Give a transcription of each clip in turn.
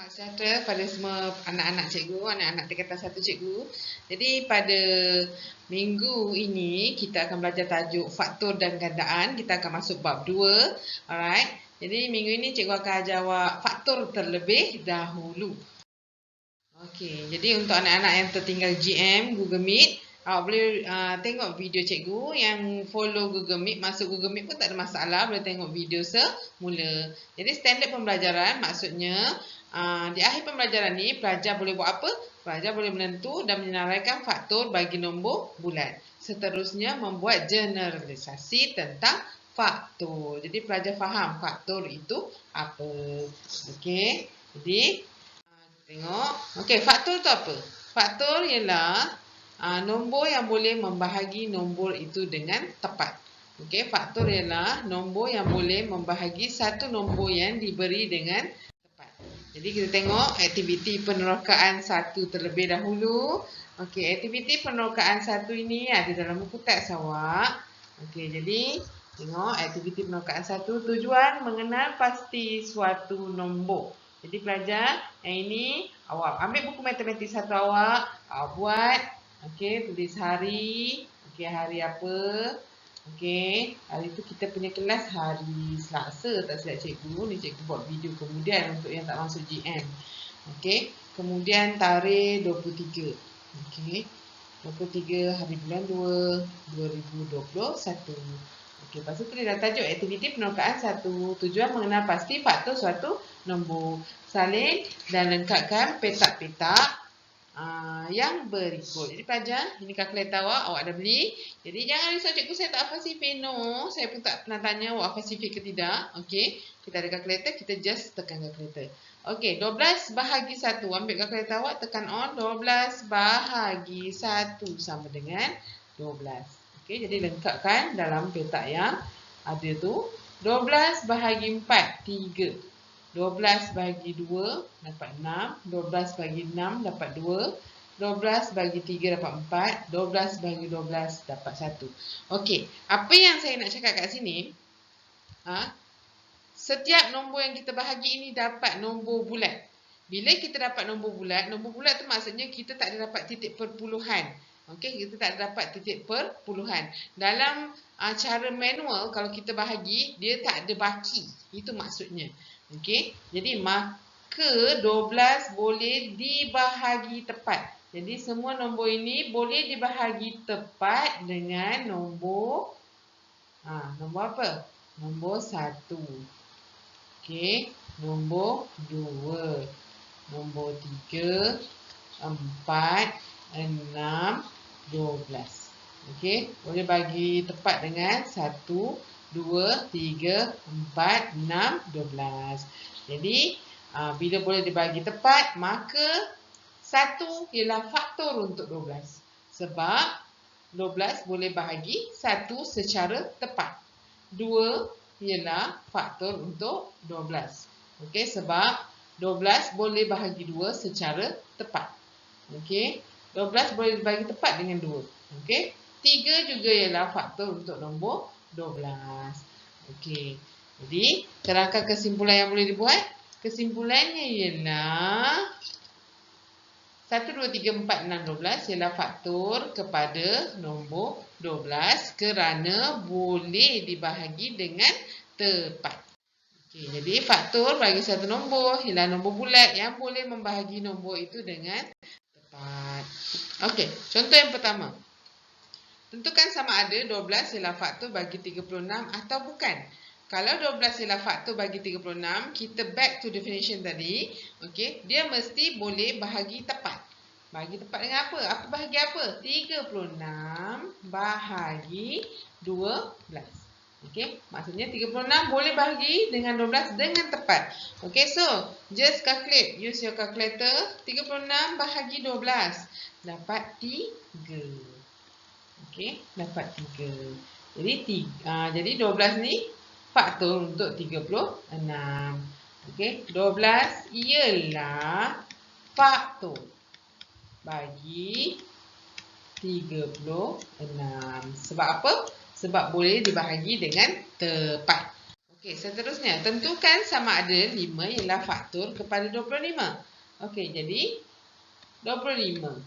Selamat sejahtera pada semua anak-anak cikgu, anak-anak tingkatan 1 cikgu. Jadi pada minggu ini kita akan belajar tajuk faktor dan gandaan. Kita akan masuk bab 2. Alright. Jadi minggu ini cikgu akan ajar awak faktor terlebih dahulu. Okey, jadi untuk anak-anak yang tertinggal GM, Google Meet, awak boleh tengok video cikgu. Yang follow Google Meet, masuk Google Meet pun tak ada masalah, boleh tengok video semula. Jadi standard pembelajaran maksudnya di akhir pembelajaran ni pelajar boleh buat apa? Pelajar boleh menentu dan menyenaraikan faktor bagi nombor bulat. Seterusnya membuat generalisasi tentang faktor. Jadi pelajar faham faktor itu apa. Okey. Jadi tengok. Okey, faktor tu apa? Faktor ialah nombor yang boleh membahagi nombor itu dengan tepat. Okey, faktor ialah nombor yang boleh membahagi satu nombor yang diberi dengan tepat. Jadi kita tengok aktiviti penerokaan 1 terlebih dahulu. Okey, aktiviti penerokaan 1 ini ada dalam buku teks awak. Okey, jadi tengok aktiviti penerokaan 1, tujuan mengenal pasti suatu nombor. Jadi pelajar, yang ini awak ambil buku matematik 1 awak buat, okey, tulis hari, okey, hari apa. Okey, hari tu kita punya kelas hari Selasa, tak silap cikgu. Ni cikgu buat video kemudian untuk yang tak masuk GM. Okey, kemudian tarikh 23. Okey, 23 hari bulan 2, 2021. Okey, lepas tu tulis dalam tajuk aktiviti penerokaan 1. Tujuan mengenal pasti faktor suatu nombor. Salin dan lengkapkan petak-petak yang berikut. Jadi pelajar, ini kalkulator awak dah beli. Jadi jangan risau cikgu, saya tak fasifik. No, saya pun tak pernah tanya awak fasifik ke tidak. Okey, kita ada kalkulator, kita just tekan kalkulator. Okey, 12 bahagi 1. Ambil kalkulator awak, tekan on. 12 bahagi 1 sama dengan 12. Okey, jadi lengkapkan dalam petak yang ada tu. 12 bahagi 4, 3. 12 bahagi 2 dapat 6. 12 bahagi 6 dapat 2. 12 bahagi 3 dapat 4. 12 bahagi 12 dapat 1. Okey, apa yang saya nak cakap kat sini, setiap nombor yang kita bahagi ini dapat nombor bulat. Bila kita dapat nombor bulat tu maksudnya kita tak ada dapat titik perpuluhan. Okey, kita tak ada dapat titik perpuluhan. Dalam cara manual, kalau kita bahagi, dia tak ada baki. Itu maksudnya. Okey, jadi maka 12 boleh dibahagi tepat. Jadi semua nombor ini boleh dibahagi tepat dengan nombor nombor apa? Nombor 1. Okey, nombor 2, nombor 3, 4, 6, 12. Okey, boleh bagi tepat dengan 1, 2, 3, 4, 6, 12. Jadi, bila boleh dibagi tepat, maka 1 ialah faktor untuk 12. Sebab 12 boleh bahagi 1 secara tepat. 2 ialah faktor untuk 12. Okey, sebab 12 boleh bahagi 2 secara tepat. Okey, 12 boleh dibagi tepat dengan 2. Okey, 3 juga ialah faktor untuk nombor 12. Okey, jadi terangkan kesimpulan yang boleh dibuat. Kesimpulannya ialah 1, 2, 3, 4, 6, 12 ialah faktor kepada nombor 12 kerana boleh dibahagi dengan tepat. Okey, jadi faktor bagi satu nombor ialah nombor bulat yang boleh membahagi nombor itu dengan tepat. Okey, contoh yang pertama. Tentukan sama ada 12 ialah faktor bagi 36 atau bukan. Kalau 12 ialah faktor bagi 36, kita back to definition tadi. Okey, dia mesti boleh bahagi tepat. Bahagi tepat dengan apa? Apa bahagi apa? 36 bahagi 12. Okey, maksudnya 36 boleh bahagi dengan 12 dengan tepat. Okey, so just calculate. Use your calculator. 36 bahagi 12 dapat 3. Okey, dapat 3. Jadi 12 ni faktor untuk 36. Okey, 12 ialah faktor bagi 36. Sebab apa? Sebab boleh dibahagi dengan tepat. Okey, seterusnya tentukan sama ada 5 ialah faktor kepada 25. Okey, jadi 25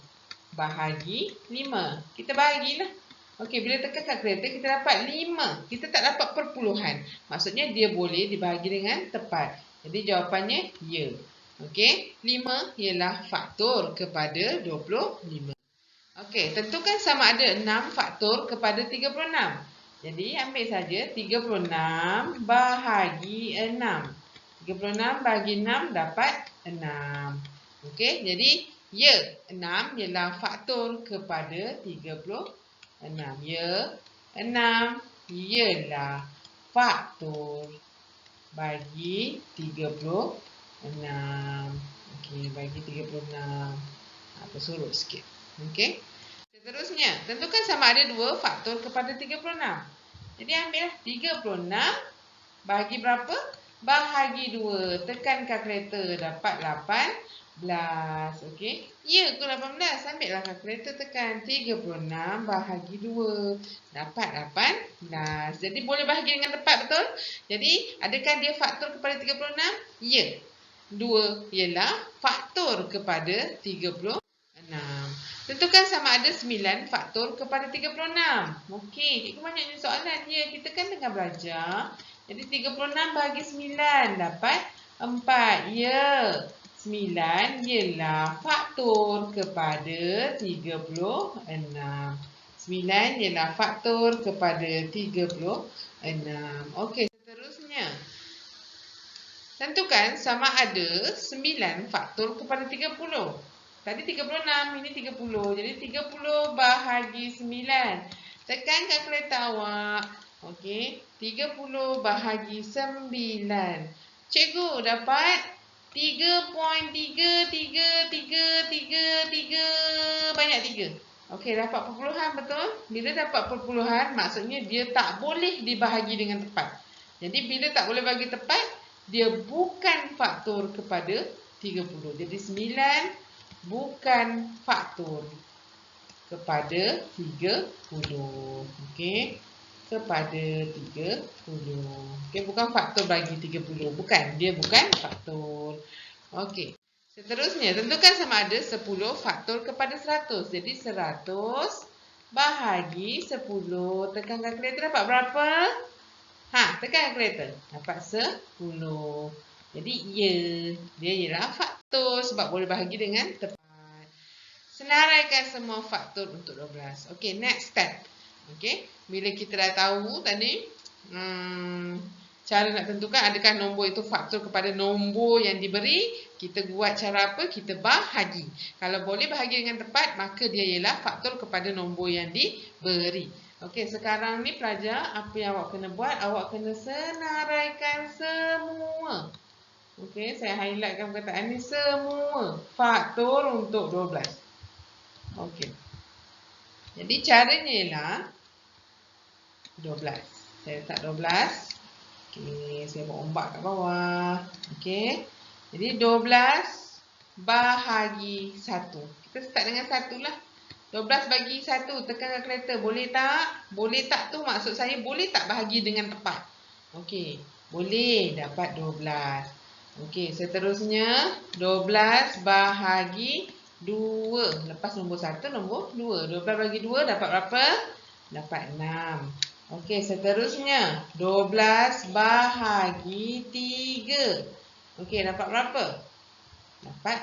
bahagi 5. Kita bahagilah. Okey, bila tekan kalkulator kita dapat 5. Kita tak dapat perpuluhan. Maksudnya dia boleh dibahagi dengan tepat. Jadi jawapannya ya. Okey, 5 ialah faktor kepada 25. Okey, tentukan sama ada 6 faktor kepada 36. Jadi ambil saja 36 bahagi 6. 36 bahagi 6 dapat 6. Okey, jadi ya, 6 ialah faktor kepada 36. Ya, 6 ialah faktor bagi 36. Okey, bagi 36. Apa surut sikit. Okey. Seterusnya, tentukan sama ada 2 faktor kepada 36. Jadi ambillah 36 bahagi berapa? Bahagi 2. Tekan kalkulator dapat 18. Okey. Ya ke 18? Ambillah kalkulator tekan 36 bahagi 2. Dapat 18. Jadi boleh bahagi dengan tepat, betul? Jadi adakah dia faktor kepada 36? Ya. 2 ialah faktor kepada 36. Tentukan sama ada 9 faktor kepada 36. Okey, cikgu banyaknya soalan. Ya, kita kan tengah belajar. Jadi 36 bahagi 9 dapat 4. Ya, 9 ialah faktor kepada 36. 9 ialah faktor kepada 36. Okey, seterusnya. Tentukan sama ada 9 faktor kepada 30. Tadi 36, ini 30. Jadi 30 bahagi 9. Tekan kalkulator awak. Okey, 30 bahagi 9. Cikgu dapat 3.3333, banyak 3. Okey, dapat perpuluhan, betul? Bila dapat perpuluhan, maksudnya dia tak boleh dibahagi dengan tepat. Jadi bila tak boleh bagi tepat, dia bukan faktor kepada 30. Jadi 9 bukan faktor kepada 30. Okey. Kepada 30. Okey, bukan faktor bagi 30. Bukan. Dia bukan faktor. Okey. Seterusnya, tentukan sama ada 10 faktor kepada 100. Jadi 100 bahagi 10. Tekan kalkulator dapat berapa? Tekan kalkulator. Dapat 10. Jadi ya, dia ialah faktor sebab boleh bahagi dengan tepat. Senaraikan semua faktor untuk 12. Okey, next step. Okey, bila kita dah tahu tadi cara nak tentukan adakah nombor itu faktor kepada nombor yang diberi, kita buat cara apa? Kita bahagi. Kalau boleh bahagi dengan tepat, maka dia ialah faktor kepada nombor yang diberi. Okey, sekarang ni pelajar, apa yang awak kena buat? Awak kena senaraikan semua. Okey, saya highlightkan perkataan ni, semua faktor untuk 12. Okey. Jadi caranya ialah 12. Saya letak 12. Okey, saya buat ombak kat bawah. Okey. Jadi 12 bahagi 1. Kita start dengan 1 lah. 12 bagi 1, tekan kalkulator. Boleh tak? Boleh tak tu maksud saya boleh tak bahagi dengan tepat? Okey. Boleh, dapat 12. Okey, seterusnya 12 bahagi 2. Lepas nombor 1, nombor 2. 12 bagi 2 dapat berapa? Dapat 6. Okey, seterusnya 12 bahagi 3. Okey, dapat berapa? Dapat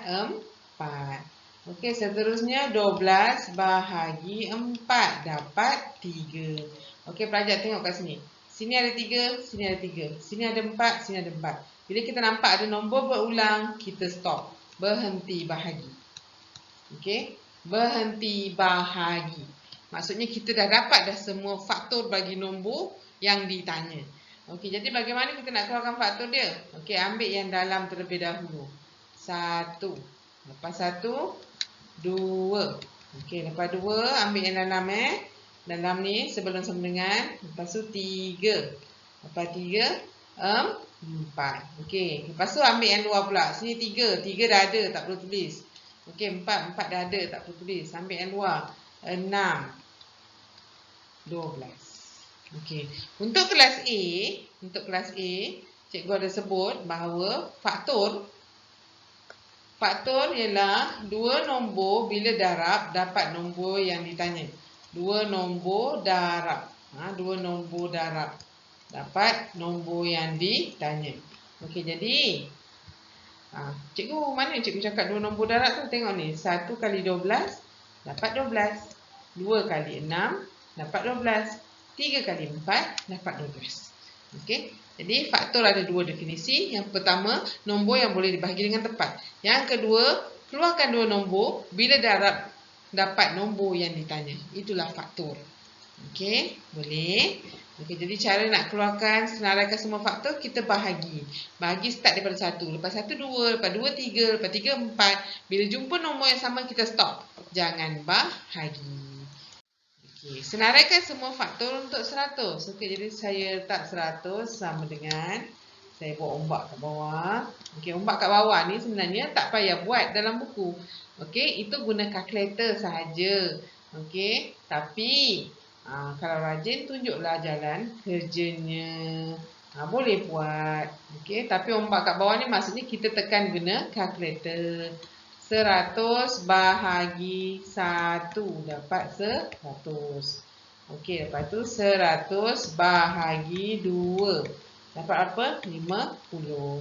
4. Okey, seterusnya 12 bahagi 4 dapat 3. Okey, pelajar tengok kat sini. Sini ada 3, sini ada 3. Sini ada 4, sini ada 4. Bila kita nampak ada nombor berulang, kita stop. Berhenti bahagi. Okey, berhenti bahagi. Maksudnya kita dah dapat dah semua faktor bagi nombor yang ditanya. Okey, jadi bagaimana kita nak keluarkan faktor dia? Okey, ambil yang dalam terlebih dahulu. 1. Lepas 1, 2. Okey, lepas 2 ambil yang dalam dalam ni sebelum sama dengan. Lepas tu 3. Lepas 3, 4. Okey, lepas tu ambil yang luar pula. Sini 3. 3 dah ada, tak perlu tulis. Okey, 4 dah ada, tak perlu tulis. Ambil yang luar. 6. 12. Okey. Untuk kelas A, cikgu ada sebut bahawa faktor ialah dua nombor bila darab dapat nombor yang ditanya. Dua nombor darab. Dua nombor darab dapat nombor yang ditanya. Okey, jadi cikgu, mana cikgu cakap dua nombor darab tu? Tengok ni. 1 kali 12 dapat 12. 2 kali 6 dapat 12. 3 kali 4 dapat 12. Okey. Jadi faktor ada dua definisi. Yang pertama, nombor yang boleh dibahagi dengan tepat. Yang kedua, keluarkan dua nombor bila darab dapat nombor yang ditanya. Itulah faktor. Okey, boleh. Okey, jadi cara nak keluarkan, senaraikan semua faktor, kita bahagi. Bahagi start daripada 1. Lepas 1, 2. Lepas 2, 3. Lepas 3, 4. Bila jumpa nombor yang sama, kita stop. Jangan bahagi. Okey, senaraikan semua faktor untuk 100. Okey, jadi saya letak 100 sama dengan, saya buat ombak kat bawah. Okey, ombak kat bawah ni sebenarnya tak payah buat dalam buku. Okey, itu guna kalkulator sahaja. Okey, tapi kalau rajin, tunjuklah jalan kerjanya. Boleh buat. Okey, tapi ombak kat bawah ni maksudnya kita tekan guna kalkulator. 100 bahagi 1 dapat 100. Okey, lepas tu 100 bahagi 2 dapat apa? 50.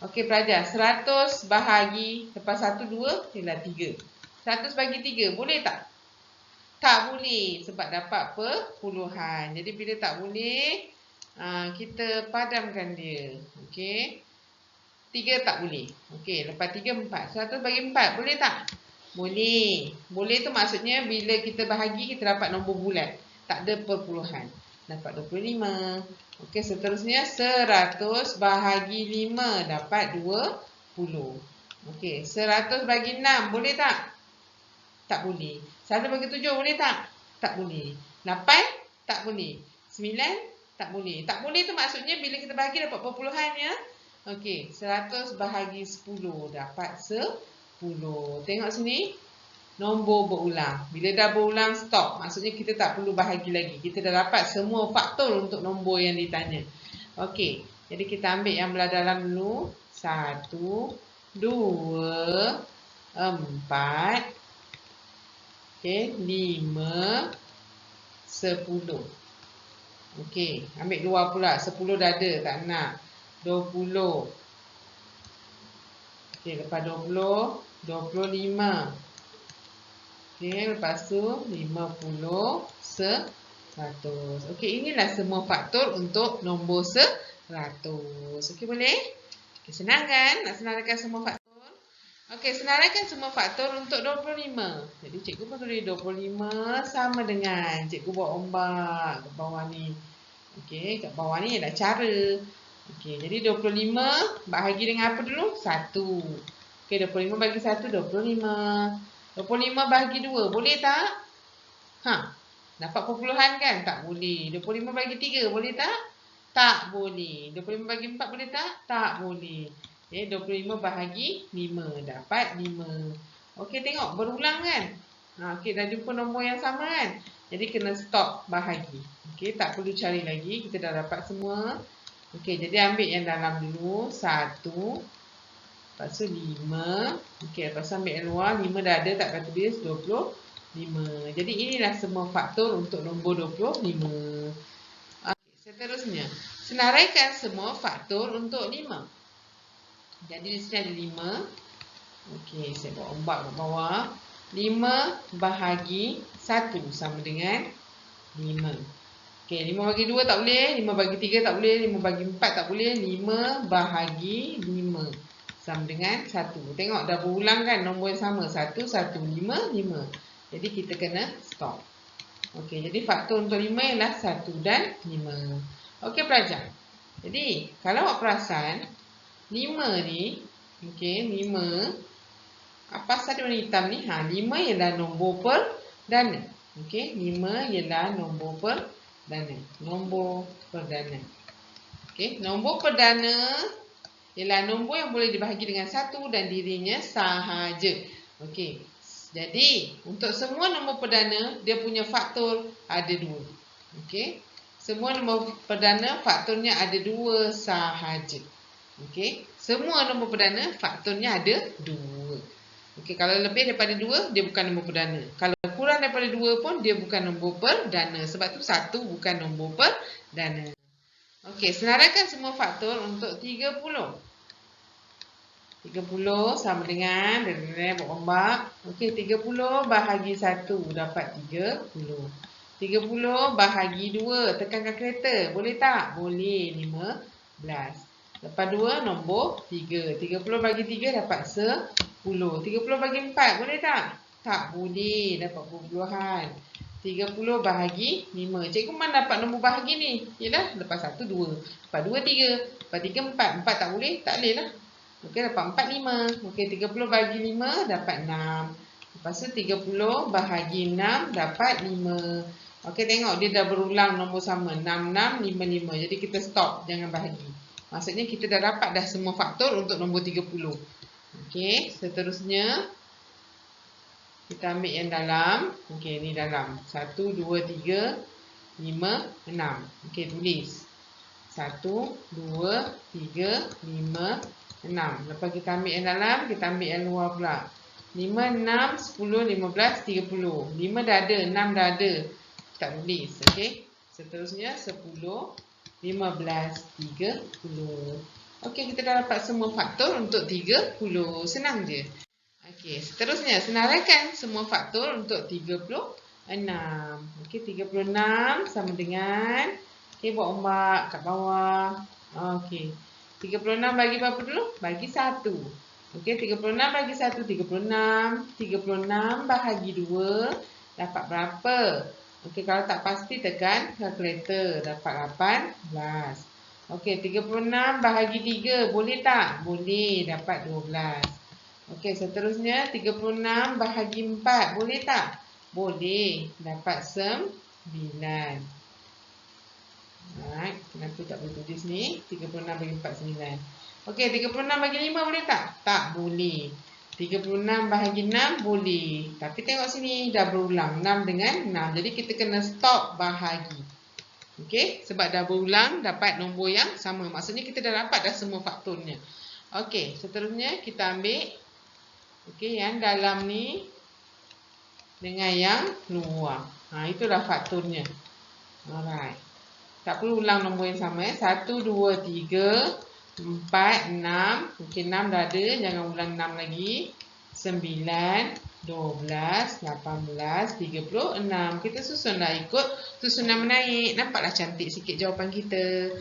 Okey pelajar, 100 bahagi lepas 1, 2 ialah 3. 100 bagi 3 boleh tak? Tak boleh sebab dapat perpuluhan. Jadi bila tak boleh, kita padamkan dia. Okey. 3 tak boleh. Okey, lepas 3, 4. 100 bagi 4, boleh tak? Boleh. Boleh tu maksudnya bila kita bahagi, kita dapat nombor bulat. Tak ada perpuluhan. Dapat 25. Okey, seterusnya 100 bahagi 5 dapat 20. Okey, 100 bagi 6, boleh tak? Tak boleh. 1 bagi 7, boleh tak? Tak boleh. 8, tak boleh. 9, tak boleh. Tak boleh tu maksudnya bila kita bahagi dapat perpuluhan ya. Okey, 100 bahagi 10 dapat 10. Tengok sini. Nombor berulang. Bila dah berulang, stop. Maksudnya kita tak perlu bahagi lagi. Kita dah dapat semua faktor untuk nombor yang ditanya. Okey, jadi kita ambil yang belah dalam dulu. 1, 2, 4. Okey, 5, 10. Okey, ambil luar pula. 10 dah ada, tak nak. 20. Okey, lepas 20, 25. Okey, lepas tu 50, 100. Okey, inilah semua faktor untuk nombor 100. Okey, boleh? Okey, senang kan? Nak senaraikan semua faktor? Okey, senaraikan semua faktor untuk 25. Jadi, cikgu pun tulis 25 sama dengan, cikgu buat ombak kat bawah ni. Okey, kat bawah ni ada cara. Okey, jadi 25 bahagi dengan apa dulu? 1. Okey, 25 bagi 1, 25. 25 bahagi 2, boleh tak? Dapat perpuluhan kan? Tak boleh. 25 bagi 3, boleh tak? Tak boleh. 25 bagi 4, boleh tak? Tak boleh. Okey, 25 bahagi 5, dapat 5. Okey, tengok berulang kan? Okey, dah jumpa nombor yang sama kan? Jadi kena stop bahagi. Okey, tak perlu cari lagi. Kita dah dapat semua. Okey, jadi ambil yang dalam dulu. 1. Lepas tu 5. Okey, lepas tu ambil yang luar. 5 dah ada, tak kata tulis 25. Jadi inilah semua faktor untuk nombor 25. Okey, seterusnya. Senaraikan semua faktor untuk 5. Jadi di sini ada 5. Okey, saya buat ombak kat bawah. 5 bahagi 1 sama dengan 5. Okey, 5 bagi 2 tak boleh, 5 bagi 3 tak boleh, 5 bagi 4 tak boleh, 5 bahagi 5 sama dengan 1. Tengok dah berulang kan nombor yang sama, 1, 1, 5, 5. Jadi kita kena stop. Okey, jadi faktor untuk 5 ialah 1 dan 5. Okey pelajar. Jadi, kalau awak perasan, 5 ni, okey, 5, apa sahaja warna hitam ni? 5 ialah nombor perdana. Okey, 5 ialah nombor perdana. Nombor perdana. Okey, nombor perdana ialah nombor yang boleh dibahagi dengan 1 dan dirinya sahaja. Okey, jadi untuk semua nombor perdana, dia punya faktor ada 2. Okey, Semua nombor perdana faktornya ada 2 sahaja. Okey, semua nombor perdana faktornya ada 2. Okey, kalau lebih daripada 2 dia bukan nombor perdana. Kalau kurang daripada 2 pun dia bukan nombor perdana. Sebab tu 1 bukan nombor perdana. Okey, senaraikan semua faktor untuk 30. 30 sama dengan berombak. Okey, 30 bahagi 1 dapat 30. 30 bahagi 2, tekankan kereta. Boleh tak? Boleh, 15. Lepas 2, nombor 3. 30 bagi 3 dapat 10. 30 bagi 4, boleh tak? Tak boleh, dapat perpuluhan. 30 bahagi 5. Cikgu mana dapat nombor bahagi ni? Yelah, lepas 1, 2. Lepas 2, 3. Lepas 3, 4. 4 tak boleh? Tak boleh lah. Okey, dapat 4, 5. Okey, 30 bahagi 5 dapat 6. Lepas tu 30 bahagi 6 dapat 5. Okey, tengok dia dah berulang nombor sama. 6, 6, 5, 5. Jadi kita stop, jangan bahagi. Maksudnya kita dah dapat dah semua faktor untuk nombor 30. Okey, seterusnya kita ambil yang dalam. Okey, ni dalam. 1, 2, 3, 5, 6. Okey, tulis. 1, 2, 3, 5, 6. Lepas kita ambil yang dalam, kita ambil yang luar pula. 5, 6, 10, 15, 30. 5 dah ada, 6 dah ada. Tak tulis. Okey. Seterusnya 10, 15, 30. Okey, kita dah dapat semua faktor untuk 30. Senang je. Okey, seterusnya senaraikan semua faktor untuk 36. Okey, 36 sama dengan, okey, buat ombak kat bawah. Okey. 36 bagi berapa dulu? Bagi 1. Okey, 36 bagi 1, 36. 36 bahagi 2 dapat berapa? Okey, kalau tak pasti tekan kalkulator. Dapat 18. Okey, 36 bahagi 3. Boleh tak? Boleh. Dapat 12. Okey, seterusnya 36 bahagi 4. Boleh tak? Boleh. Dapat 9. Alright, kenapa tak boleh tulis ni? 36 bagi 4, 9. Okey, 36 bagi 5 boleh tak? Tak boleh. 36 bahagi 6 boleh. Tapi tengok sini dah berulang 6 dengan 6. Jadi kita kena stop bahagi. Okey, sebab dah berulang dapat nombor yang sama. Maksudnya kita dah dapat dah semua faktornya. Okey, seterusnya kita ambil okey yang dalam ni dengan yang luar. Itulah faktornya. Alright. Tak perlu ulang nombor yang sama. 1, 2, 3, 4, 6. Okey, 6 dah ada. Jangan ulang 6 lagi. 9, 12, 18, 36. Kita susunlah ikut susunan menaik. Nampaklah cantik sikit jawapan kita.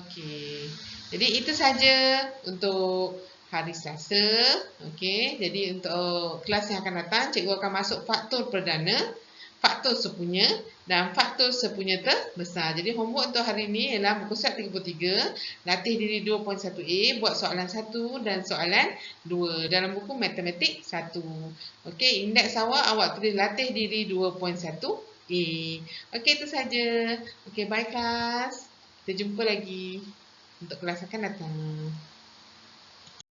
Okey. Jadi itu saja untuk hari Selasa. Okey. Jadi untuk kelas yang akan datang, cikgu akan masuk faktor perdana, faktor sepunya dan faktor sepunya terbesar. Jadi homework untuk hari ini ialah muka surat 33, latih diri 2.1a, buat soalan 1 dan soalan 2 dalam buku matematik 1. Okey, indeks awak tulis latih diri 2.1a. Okey, itu saja. Okey, bye kelas. Kita jumpa lagi untuk kelas akan datang.